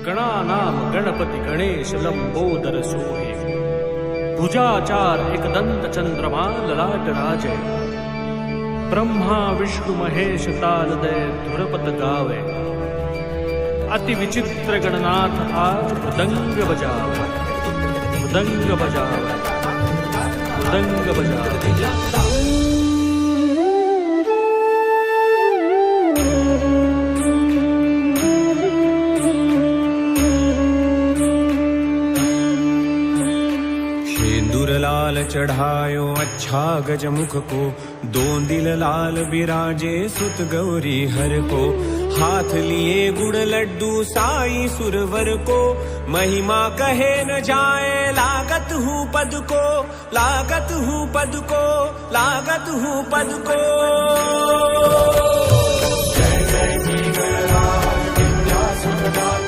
गणानाम गणपति गणेश लंबोदर सोहे भुजाचार एकदंत चंद्रमा ललाट राजे ब्रह्मा विष्णु महेश तालदय धुरपत गावे अति विचित्र गणनाथ आज मृदंग बजावे मृदंग बजावे मृदंग बजावे। लाल चढ़ायो अच्छा गजमुख को, दोंदिल लाल बिराजे सुत गौरी हर को। हाथ लिए गुड़ लड्डू साई सुरवर को, महिमा कहे न जाए लागत हूँ पद को, लागत हूँ पद को, लागत हूँ पद को।